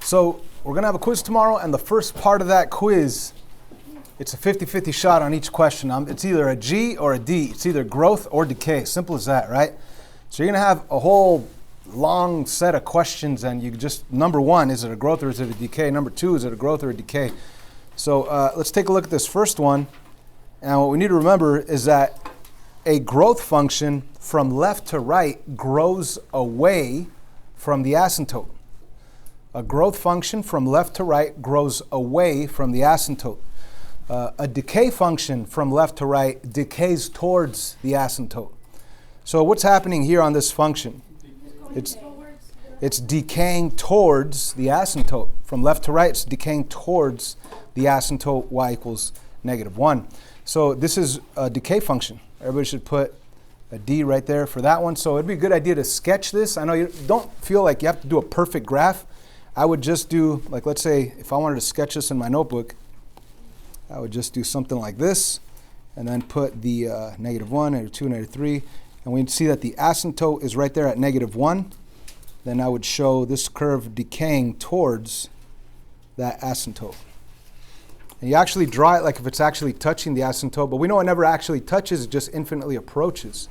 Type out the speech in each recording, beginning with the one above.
So we're going to have a quiz tomorrow, and the first part of that quiz, it's a 50-50 shot on each question. It's either a G or a D. It's either growth or decay. Simple as that, right? So you're going to have a whole long set of questions, and you just, number one, is it a growth or is it a decay? Number two, is it a growth or a decay? So let's take a look at this first one. And what we need to remember is that a growth function from left to right grows away from the asymptote. A growth function from left to right grows away from the asymptote. A decay function from left to right decays towards the asymptote. So what's happening here on this function? It's decaying towards the asymptote. From left to right, it's decaying towards the asymptote y equals -1. So this is a decay function. Everybody should put a D right there for that one. So it'd be a good idea to sketch this. I know you don't feel like you have to do a perfect graph. I would just do, like, let's say if I wanted to sketch this in my notebook, I would just do something like this and then put the -1, -2, -3. And we'd see that the asymptote is right there at -1. Then I would show this curve decaying towards that asymptote. And you actually draw it like if it's actually touching the asymptote, but we know it never actually touches, it just infinitely approaches.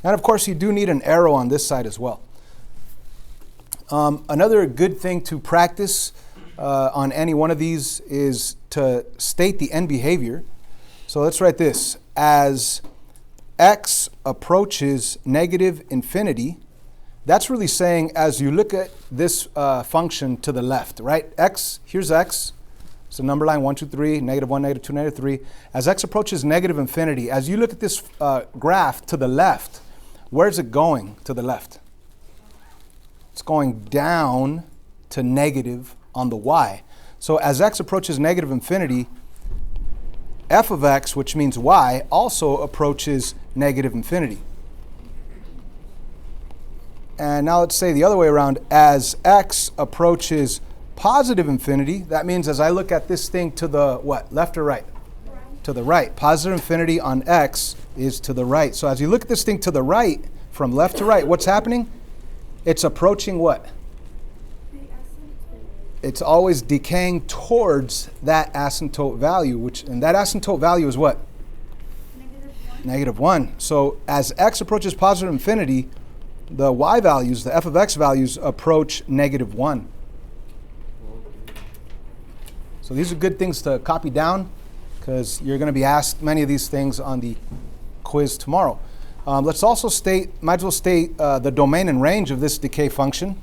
And of course, you do need an arrow on this side as well. Another good thing to practice on any one of these is to state the end behavior. So let's write this. As x approaches -infinity, that's really saying as you look at this function to the left, right? X, here's x. So number line 1, 2, 3, -1, -2, -3. As x approaches -infinity, as you look at this graph to the left, where's it going to the left? It's going down to negative on the y. So as x approaches -infinity, f of x, which means y, also approaches -infinity. And now let's say the other way around. As x approaches positive infinity, that means as I look at this thing to the what? Left or right? Right. To the right. Positive infinity on x is to the right. So as you look at this thing to the right, from left to right, what's happening? It's approaching what? It's always decaying towards that asymptote value, and that asymptote value is what? -1. So as x approaches positive infinity, the y values, the f of x values, approach -1. So these are good things to copy down because you're going to be asked many of these things on the quiz tomorrow. Let's also might as well state the domain and range of this decay function.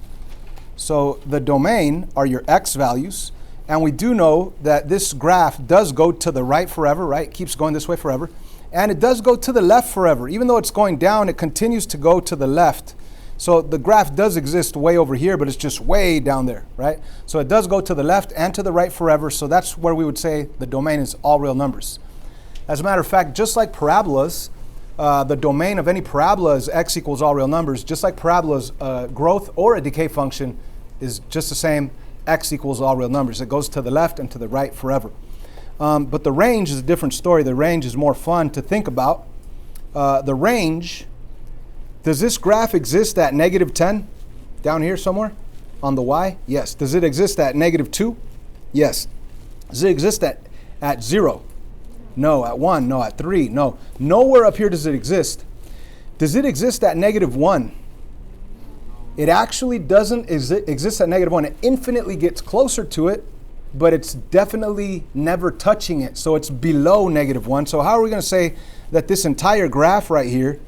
So the domain are your x values, and we do know that this graph does go to the right forever, right? It keeps going this way forever. And it does go to the left forever. Even though it's going down, it continues to go to the left. So the graph does exist way over here, but it's just way down there, right? So it does go to the left and to the right forever. So that's where we would say the domain is all real numbers. As a matter of fact, just like parabolas, the domain of any parabola is x equals all real numbers. Just like parabolas, growth or a decay function is just the same, x equals all real numbers. It goes to the left and to the right forever. But the range is a different story. The range is more fun to think about. The range, does this graph exist at -10 down here somewhere on the y? Yes. Does it exist at -2? Yes. Does it exist at 0? No. At 1? No. At 3? No. Nowhere up here does it exist. Does it exist at -1? It actually doesn't exist at -1. It infinitely gets closer to it, but it's definitely never touching it. So it's below -1. So how are we going to say that this entire graph right here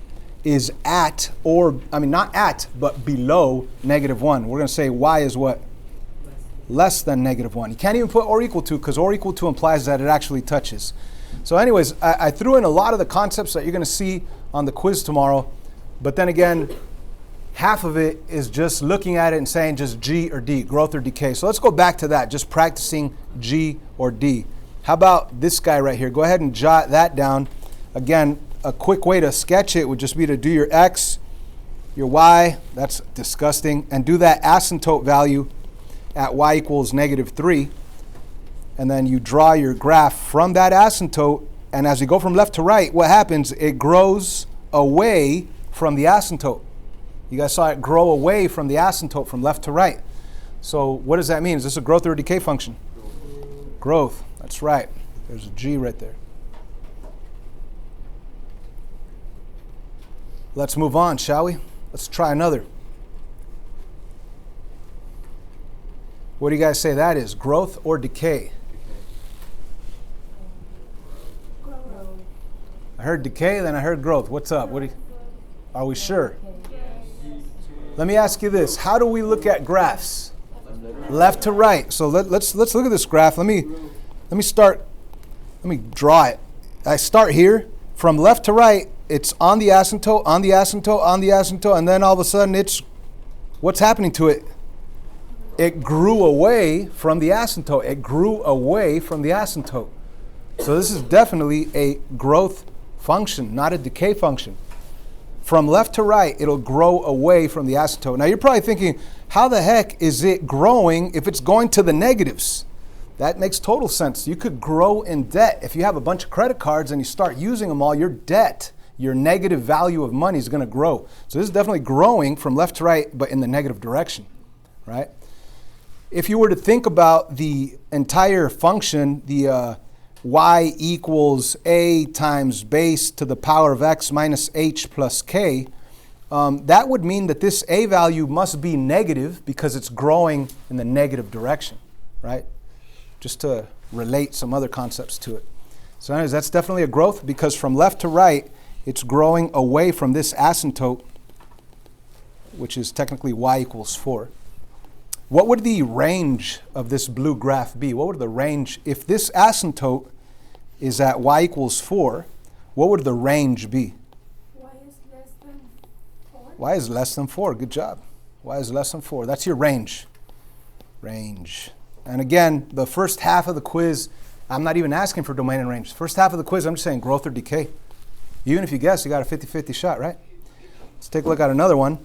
is at, or, I mean, not at, but below -1? We're going to say y is what? Less than -1. You can't even put or equal to, because or equal to implies that it actually touches. So anyways, I threw in a lot of the concepts that you're going to see on the quiz tomorrow. But then again, half of it is just looking at it and saying just G or D, growth or decay. So let's go back to that, just practicing G or D. How about this guy right here? Go ahead and jot that down. Again, a quick way to sketch it would just be to do your x, your y, that's disgusting, and do that asymptote value at y equals -3. And then you draw your graph from that asymptote, and as you go from left to right, what happens? It grows away from the asymptote. You guys saw it grow away from the asymptote from left to right. So what does that mean? Is this a growth or a decay function? Growth. That's right. There's a G right there. Let's move on, shall we? Let's try another. What do you guys say that is? Growth or decay? I heard decay, then I heard growth. What's up? Are we sure? Let me ask you this. How do we look at graphs? Left to right. So let's look at this graph. Let me draw it. I start here. From left to right, it's on the asymptote, on the asymptote, on the asymptote, and then all of a sudden what's happening to it? It grew away from the asymptote. It grew away from the asymptote. So this is definitely a growth function, not a decay function. From left to right, it'll grow away from the asymptote. Now you're probably thinking, how the heck is it growing if it's going to the negatives? That makes total sense. You could grow in debt. If you have a bunch of credit cards and you start using them all, your debt, your negative value of money is going to grow. So this is definitely growing from left to right, but in the negative direction, right? If you were to think about the entire function, the y equals a times base to the power of x minus h plus k, that would mean that this a value must be negative because it's growing in the negative direction, right? Just to relate some other concepts to it. So anyways, that's definitely a growth because from left to right, it's growing away from this asymptote, which is technically y equals 4. What would the range of this blue graph be? What would the range, if this asymptote is at y equals 4, what would the range be? Y is less than 4. Y is less than 4. Good job. Y is less than 4. That's your range. Range. And again, the first half of the quiz, I'm not even asking for domain and range. First half of the quiz, I'm just saying growth or decay. Even if you guess, you got a 50-50 shot, right? Let's take a look at another one.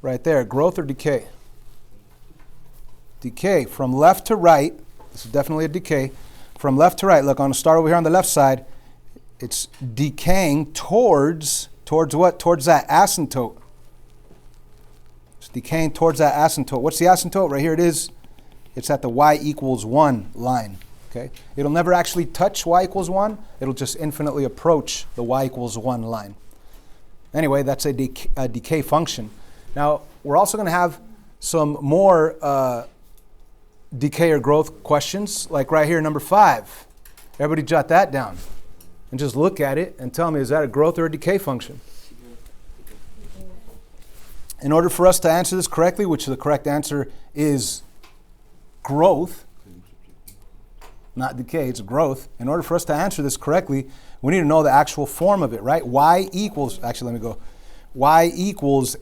Right there, growth or decay? Decay. From left to right, this is definitely a decay. From left to right, look, I'm going to start over here on the left side. It's decaying towards what? Towards that asymptote. It's decaying towards that asymptote. What's the asymptote? Right here it is. It's at the y equals 1 line. Okay? It'll never actually touch y equals 1. It'll just infinitely approach the y equals 1 line. Anyway, that's a decay function. Now, we're also going to have some more decay or growth questions, like right here, number 5. Everybody jot that down and just look at it and tell me, is that a growth or a decay function? In order for us to answer this correctly, which the correct answer is growth, not decay, it's growth. In order for us to answer this correctly, we need to know the actual form of it, right? Y equals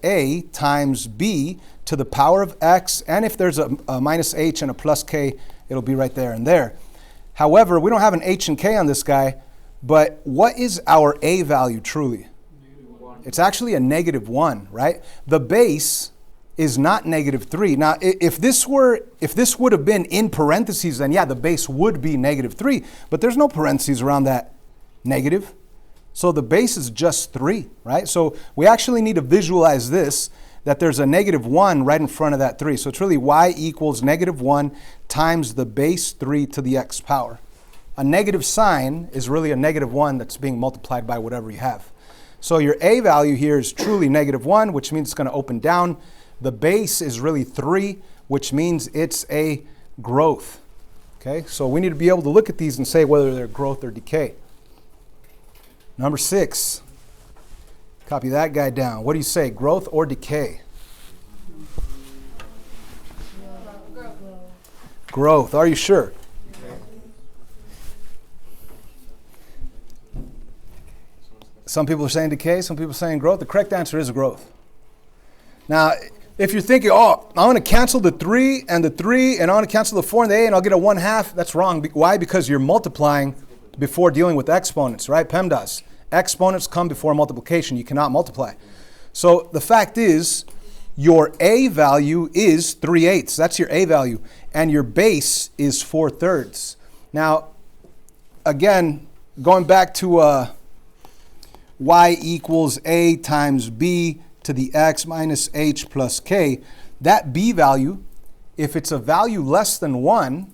a times b to the power of x, and if there's a minus h and a plus k, it'll be right there and there. However, we don't have an h and k on this guy, but what is our a value truly? It's actually a -1, right? The base is not -3. Now, if this would have been in parentheses, then yeah, the base would be -3, but there's no parentheses around that negative. So the base is just 3, right? So we actually need to visualize this, that there's a -1 right in front of that 3. So it's really y equals -1 times the base 3 to the x power. A negative sign is really a -1 that's being multiplied by whatever you have. So your a value here is truly -1, which means it's going to open down. The base is really 3, which means it's a growth. Okay, so we need to be able to look at these and say whether they're growth or decay. Number 6. Copy that guy down. What do you say, growth or decay? Growth. Are you sure? Some people are saying decay, some people are saying growth. The correct answer is growth. Now, if you're thinking, oh, I'm going to cancel the 3 and the 3, and I'm going to cancel the 4 and the a, and I'll get a 1/2, that's wrong. Why? Because you're multiplying before dealing with exponents, right? PEMDAS. Exponents come before multiplication. You cannot multiply. So the fact is, your a value is 3/8. That's your a value. And your base is 4/3. Now, again, going back to y equals a times b to the x minus h plus k, that b value if it's a value less than 1,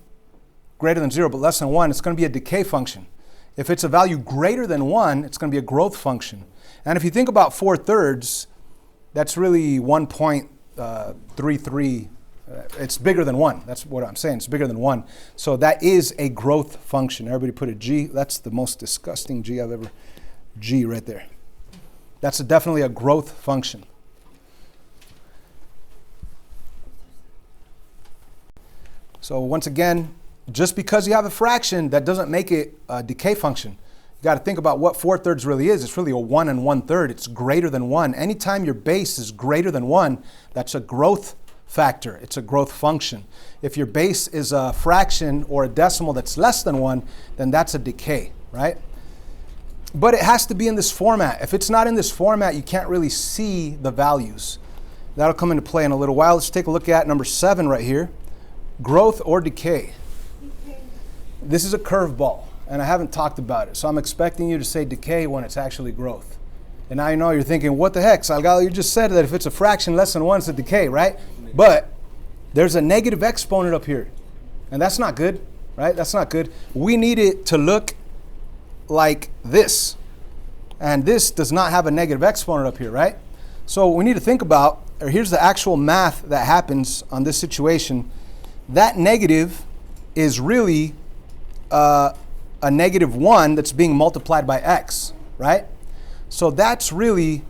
greater than 0 but less than 1, it's going to be a decay function. If it's a value greater than 1, it's going to be a growth function. And if you think about 4/3, that's really 1.33. It's bigger than 1. That's what I'm saying. It's bigger than 1. So that is a growth function. Everybody put a G. That's the most disgusting G I've ever. G right there. That's definitely a growth function. So once again, just because you have a fraction, that doesn't make it a decay function. You got to think about what 4/3 really is. It's really a 1 1/3. It's greater than 1. Anytime your base is greater than 1, that's a growth factor. It's a growth function. If your base is a fraction or a decimal that's less than 1, then that's a decay, right? But it has to be in this format. If it's not in this format, you can't really see the values. That'll come into play in a little while. Let's take a look at number 7 right here. Growth or decay. This is a curveball, and I haven't talked about it. So I'm expecting you to say decay when it's actually growth. And now you know you're thinking, what the heck, Salgado, you just said that if it's a fraction less than 1, it's a decay, right? But there's a negative exponent up here. And that's not good, right? That's not good. We need it to look like this. And this does not have a negative exponent up here, right? So we need to think about, or here's the actual math that happens on this situation. That negative is really a -1 that's being multiplied by x, right? So that's really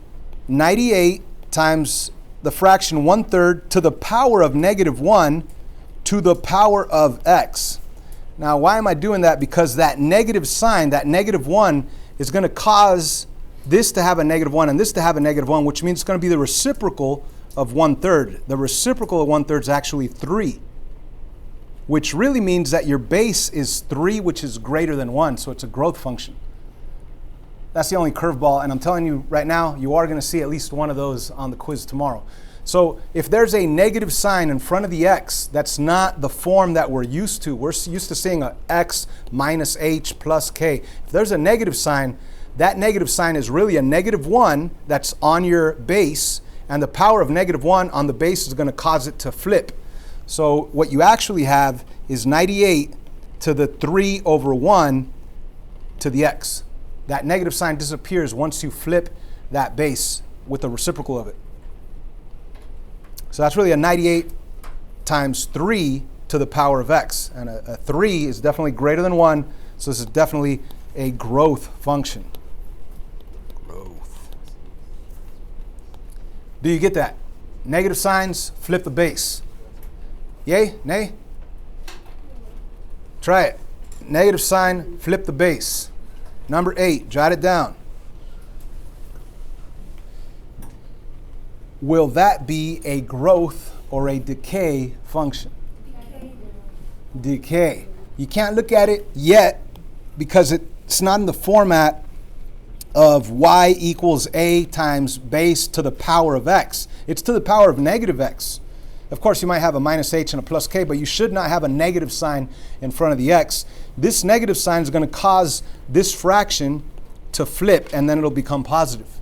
98 times the fraction 1/3 to the power of -1 to the power of x. Now, why am I doing that? Because that negative sign, that -1, is going to cause this to have a -1 and this to have a -1, which means it's going to be the reciprocal of 1/3. The reciprocal of 1/3 is actually 3, which really means that your base is 3, which is greater than 1, so it's a growth function. That's the only curveball, and I'm telling you right now, you are going to see at least one of those on the quiz tomorrow. So if there's a negative sign in front of the x, that's not the form that we're used to. We're used to seeing a x minus h plus k. If there's a negative sign, that negative sign is really a -1 that's on your base, and the power of -1 on the base is going to cause it to flip. So what you actually have is 98 to the 3/1 to the x. That negative sign disappears once you flip that base with the reciprocal of it. So that's really a 98 times 3 to the power of x. And a 3 is definitely greater than 1, so this is definitely a growth function. Growth. Do you get that? Negative signs, flip the base. Yay? Nay? Try it. Negative sign, flip the base. Number 8, jot it down. Will that be a growth or a decay function? Decay. You can't look at it yet because it's not in the format of y equals a times base to the power of x. It's to the power of -x. Of course, you might have a minus h and a plus k, but you should not have a negative sign in front of the x. This negative sign is going to cause this fraction to flip, and then it'll become positive.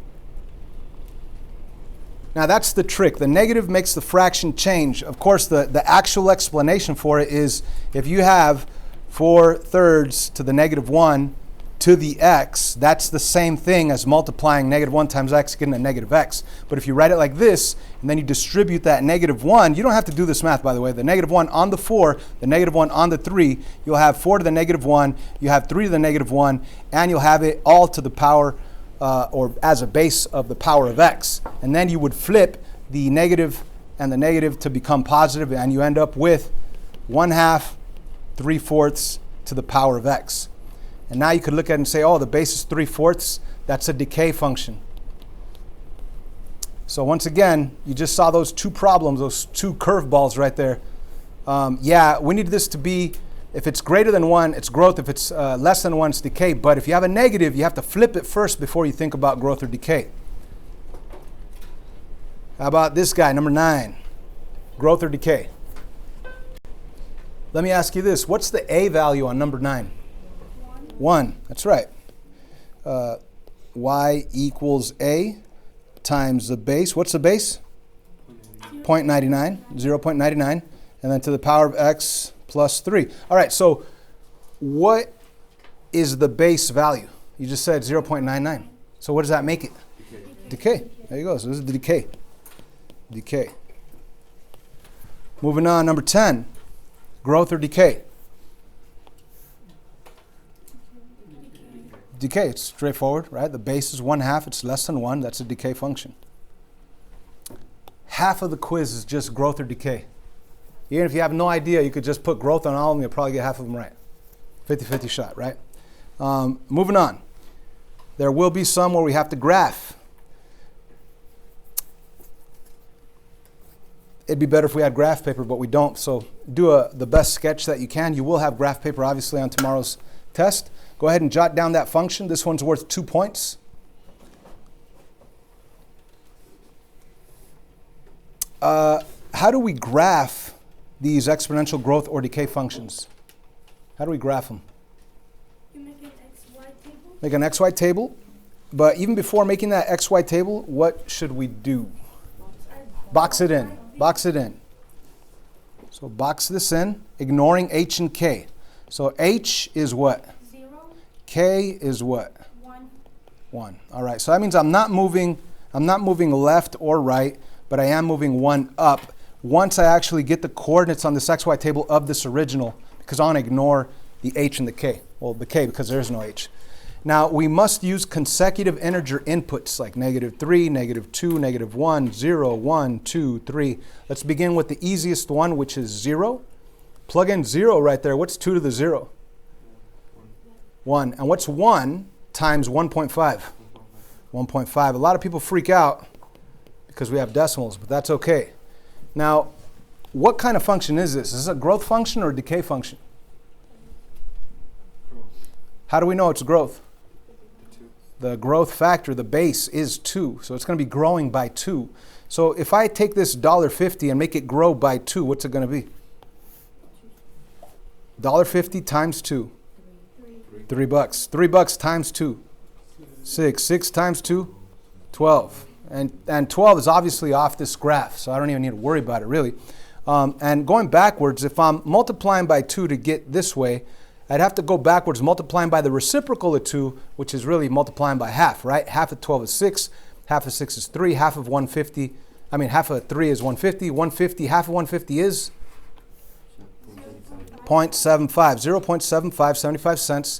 Now, that's the trick. The negative makes the fraction change. Of course, the actual explanation for it is if you have 4/3 to the -1 to the x, that's the same thing as multiplying -1 times x, getting a -x. But if you write it like this, and then you distribute that -1, you don't have to do this math, by the way. The -1 on the 4, the -1 on the 3, you'll have 4 to the -1, you have 3 to the -1, and you'll have it all to the power, or as a base of the power of x. And then you would flip the negative and the negative to become positive, and you end up with 1/2, 3/4 to the power of x. And now you could look at it and say, oh, the base is 3/4. That's a decay function. So once again, you just saw those two problems, those two curveballs right there. Yeah, we need this to be, if it's greater than 1, it's growth. If it's less than 1, it's decay. But if you have a negative, you have to flip it first before you think about growth or decay. How about this guy, number 9? Growth or decay? Let me ask you this. What's the a value on number 9? 1. That's right. Y equals a times the base. What's the base? 0.99. 0.99. and then to the power of x plus 3. All right, so what is the base value? You just said 0.99. So what does that make it? Decay. There you go. So this is the decay. Decay. Moving on, number 10. Growth or decay? Decay. It's straightforward, right? The base is 1/2. It's less than 1. That's a decay function. Half of the quiz is just growth or decay. Even if you have no idea, you could just put growth on all of them. You'll probably get half of them right. 50-50 shot, right? Moving on. There will be some where we have to graph. It'd be better if we had graph paper, but we don't. So do the best sketch that you can. You will have graph paper, obviously, on tomorrow's test. Go ahead and jot down that function. This one's worth 2 points. How do we graph these exponential growth or decay functions? How do we graph them? You make an XY table? Make an XY table. But even before making that XY table, what should we do? Box it in. Box it in. So box this in, ignoring H and K. So H is what? 0. K is what? 1. 1. All right. So that means I'm not moving left or right, but I am moving 1 up once I actually get the coordinates on this XY table of this original, because I want to ignore the H and the K. Well, the K because there's no H. Now, we must use consecutive integer inputs like -3, -2, -1, 0, 1, 2, 3. Let's begin with the easiest one, which is 0. Plug in 0 right there. What's 2 to the 0? 1. And what's 1 times 1.5? 1.5. A lot of people freak out because we have decimals, but that's okay. Now, what kind of function is this? Is this a growth function or a decay function? How do we know it's growth? The growth factor, the base, is 2. So it's going to be growing by 2. So if I take this $1.50 and make it grow by 2, what's it going to be? $1.50 times 2. $3. $3 times 2. 6. 6 times 2. 12. And 12 is obviously off this graph, so I don't even need to worry about it, really. And going backwards, if I'm multiplying by 2 to get this way, I'd have to go backwards, multiplying by the reciprocal of 2, which is really multiplying by half, right? Half of 12 is 6. Half of 6 is 3. Half of 150, half of 3 is 150. 150, half of 150 is 0.75. 0.75, 75 cents.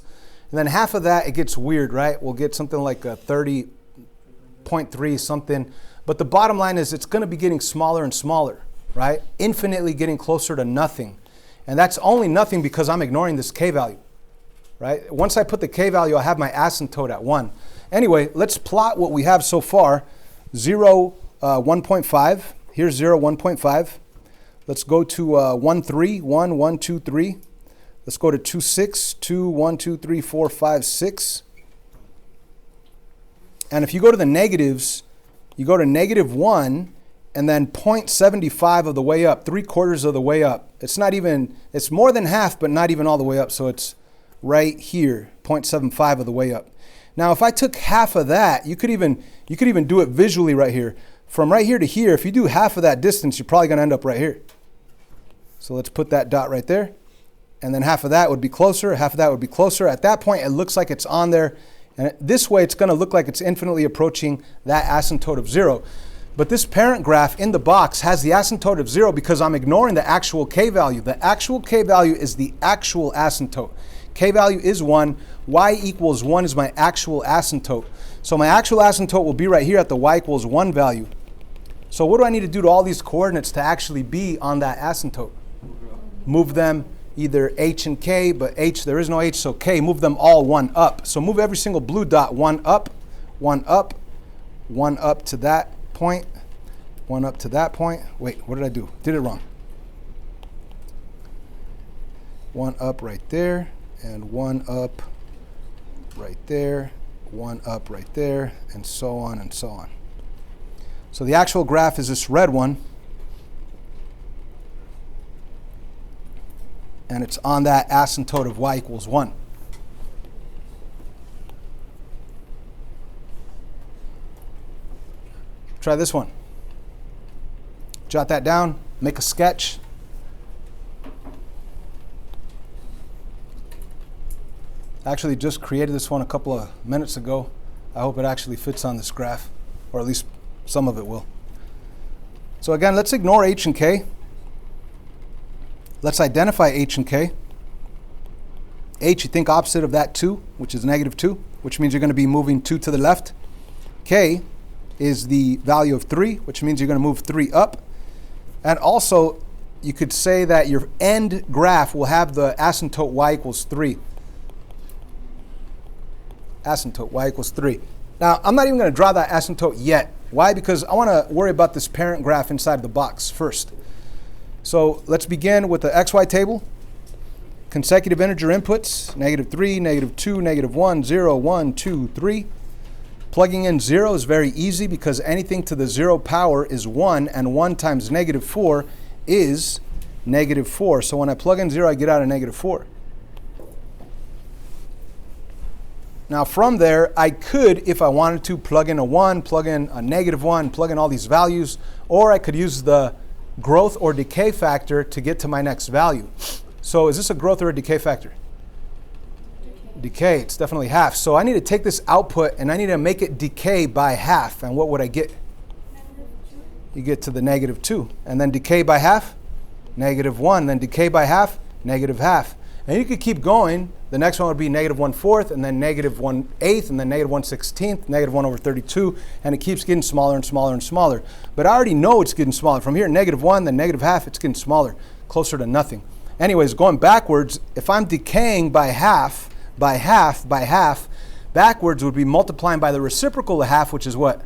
And then half of that, it gets weird, right? We'll get something like a 30.3 something. But the bottom line is it's going to be getting smaller and smaller, right? Infinitely getting closer to nothing. And that's only nothing because I'm ignoring this K value, right? Once I put the K value, I have my asymptote at 1. Anyway, let's plot what we have so far. 0, 1.5. Here's 0, 1.5. Let's go to 1, 3. 1, 1, 2, 3. Let's go to 2, 6. 2, 1, 2, 3, 4, 5, 6. And if you go to the negatives, you go to -1 and then 0.75 of the way up, 3/4 of the way up. It's not even, it's more than half, but not even all the way up. So it's right here, 0.75 of the way up. Now, if I took half of that, you could even do it visually right here. From right here to here, if you do half of that distance, you're probably going to end up right here. So let's put that dot right there. And then half of that would be closer, half of that would be closer. At that point, it looks like it's on there. And this way, it's going to look like it's infinitely approaching that asymptote of 0. But this parent graph in the box has the asymptote of 0 because I'm ignoring the actual K value. The actual K value is the actual asymptote. K value is 1. Y equals 1 is my actual asymptote. So my actual asymptote will be right here at the y equals 1 value. So what do I need to do to all these coordinates to actually be on that asymptote? Move them either H and K, but H, there is no H, so K, move them all 1 up. So move every single blue dot 1 up, 1 up, 1 up to that point, 1 up to that point. Wait, what did I do? Did it wrong. 1 up right there, and 1 up right there, 1 up right there, and so on and so on. So the actual graph is this red one, and it's on that asymptote of y equals 1. Try this one. Jot that down, make a sketch, Actually just created this one a couple of minutes ago. I hope it actually fits on this graph, or at least some of it will. So again, let's ignore h and k. Let's identify h and k. H, you think opposite of that 2, which is negative 2, which means you're going to be moving 2 to the left. K is the value of 3, which means you're going to move 3 up. And also, you could say that your end graph will have the asymptote y equals 3. Asymptote y equals 3. Now, I'm not even going to draw that asymptote yet. Why? Because I want to worry about this parent graph inside the box first. So let's begin with the xy table. Consecutive integer inputs, negative 3, negative 2, negative 1, 0, 1, 2, 3. Plugging in 0 is very easy because anything to the 0 power is 1, and 1 times negative 4 is negative 4. So when I plug in 0, I get out a negative 4. Now from there, I could, if I wanted to, plug in a 1, plug in a negative 1, plug in all these values, or I could use the growth or decay factor to get to my next value. So is this a growth or a decay factor? Decay, it's definitely half. So I need to take this output and I need to make it decay by half. And what would I get? You get to the negative 2. And then decay by half? Negative 1. Then decay by half? Negative half. And you could keep going. The next one would be negative 1/4, and then negative 1/8, and then negative 1/16, negative 1 over 32, and it keeps getting smaller and smaller and smaller. But I already know it's getting smaller. From here, negative 1, then negative half, it's getting smaller, closer to nothing. Anyways, going backwards, if I'm decaying by half, backwards would be multiplying by the reciprocal of half, which is what?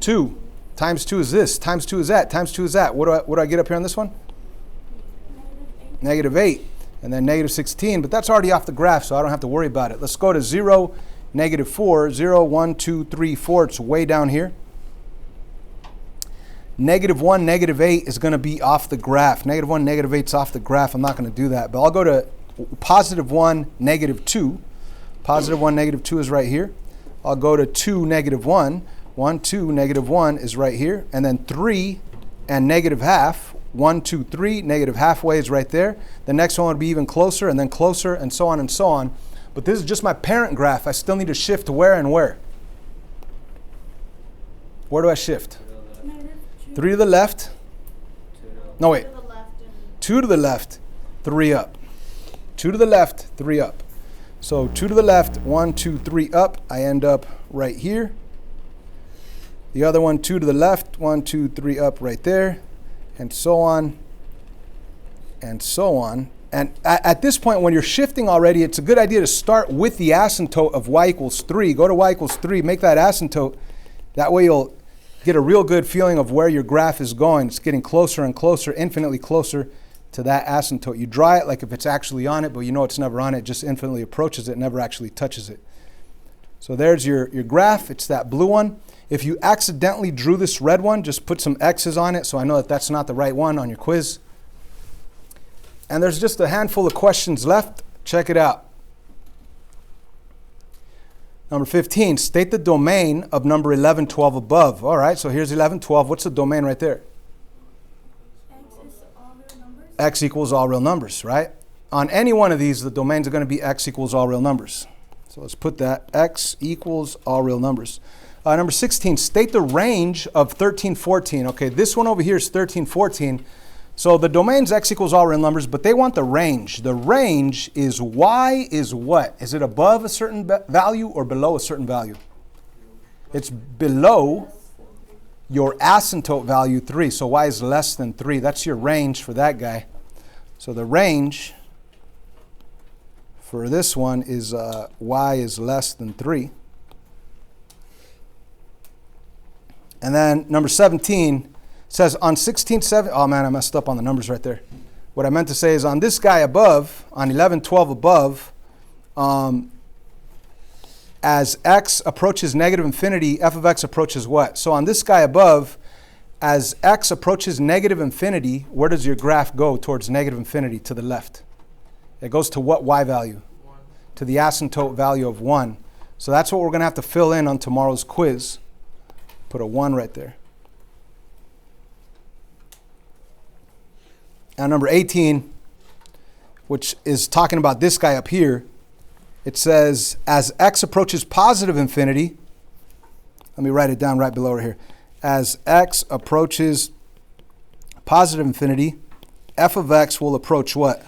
2. Times 2 is this, times 2 is that, times 2 is that. What do I get up here on this one? Negative 8. And then negative 16, but that's already off the graph, so I don't have to worry about it. Let's go to 0, negative 4, 0, 1, 2, 3, 4. It's way down here. Negative 1, negative 8 is going to be off the graph. Negative 1, negative 8 is off the graph. I'm not going to do that. But I'll go to positive 1, negative 2. Positive 1, negative 2 is right here. I'll go to 2, negative 1. 1, 2, negative 1 is right here. And then 3 and negative half. 1, 2, 3, negative halfway is right there. The next one would be even closer, and then closer, and so on and so on. But this is just my parent graph. I still need to shift to where and where? Where do I shift? 3 to the left. No, wait. 2 to the left, 3 up. 2 to the left, 3 up. So 2 to the left, 1, 2, 3 up. I end up right here. The other one, 2 to the left, 1, 2, 3 up right there. And so on, and so on. And at this point, when you're shifting already, it's a good idea to start with the asymptote of y equals 3. Go to y equals 3, make that asymptote. That way you'll get a real good feeling of where your graph is going. It's getting closer and closer, infinitely closer to that asymptote. You draw it like if it's actually on it, but you know it's never on it. It just infinitely approaches it, never actually touches it. So there's your graph. It's that blue one. If you accidentally drew this red one, just put some X's on it so I know that that's not the right one on your quiz. And there's just a handful of questions left. Check it out. Number 15, state the domain of number 11, 12 above. All right, so here's 11, 12. What's the domain right there? X is all real numbers. X equals all real numbers, right? On any one of these, the domains are going to be X equals all real numbers. So let's put that, X equals all real numbers. Number 16, state the range of 13, 14. Okay, this one over here is 13, 14. So the domain's X equals all real numbers, but they want the range. The range is Y is what? Is it above a certain value or below a certain value? It's below your asymptote value 3. So Y is less than 3. That's your range for that guy. So the range for this one is Y is less than 3. And then number 17 says on 16, 7, oh man, I messed up on the numbers right there. What I meant to say is on this guy above, on 11, 12 above, as x approaches negative infinity, f of x approaches what? So on this guy above, as x approaches negative infinity, where does your graph go towards negative infinity to the left? It goes to what y value? 1. To the asymptote value of 1. So that's what we're going to have to fill in on tomorrow's quiz. Put a 1 right there. And number 18, which is talking about this guy up here. It says, as x approaches positive infinity, let me write it down right below here. As x approaches positive infinity, f of x will approach what?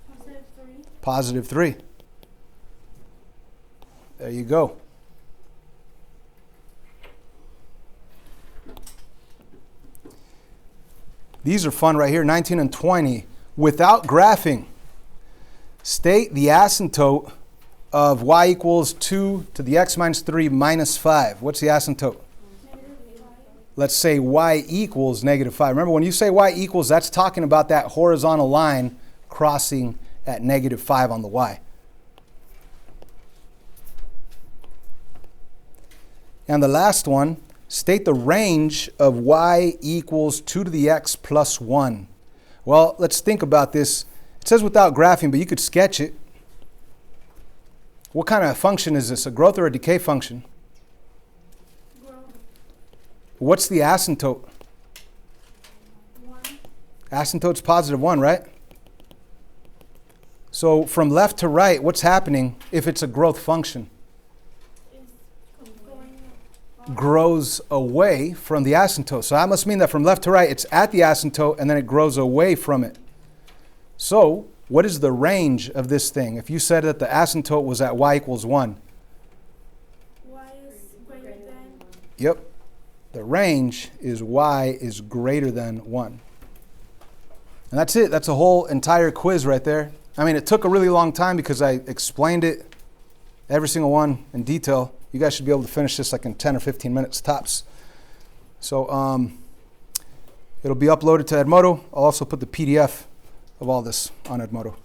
Positive 3. Positive 3. There you go. These are fun right here, 19 and 20. Without graphing, state the asymptote of y equals 2 to the x minus 3 minus 5. What's the asymptote? Let's say y equals negative 5. Remember, when you say y equals, that's talking about that horizontal line crossing at negative 5 on the y. And the last one, state the range of y equals 2 to the x plus 1. Well, let's think about this. It says without graphing, but you could sketch it. What kind of function is this, a growth or a decay function? Growth. What's the asymptote? 1. Asymptote's positive 1, right? So from left to right, what's happening if it's a growth function? Is going up. Grows away from the asymptote. So that must mean that from left to right, it's at the asymptote and then it grows away from it. So what is the range of this thing? If you said that the asymptote was at y equals 1. Y is greater than. Yep. The range is y is greater than 1. And that's it. That's a whole entire quiz right there. I mean, it took a really long time because I explained it, every single one in detail. You guys should be able to finish this like in 10 or 15 minutes tops. So it'll be uploaded to Edmodo. I'll also put the PDF of all this on Edmodo.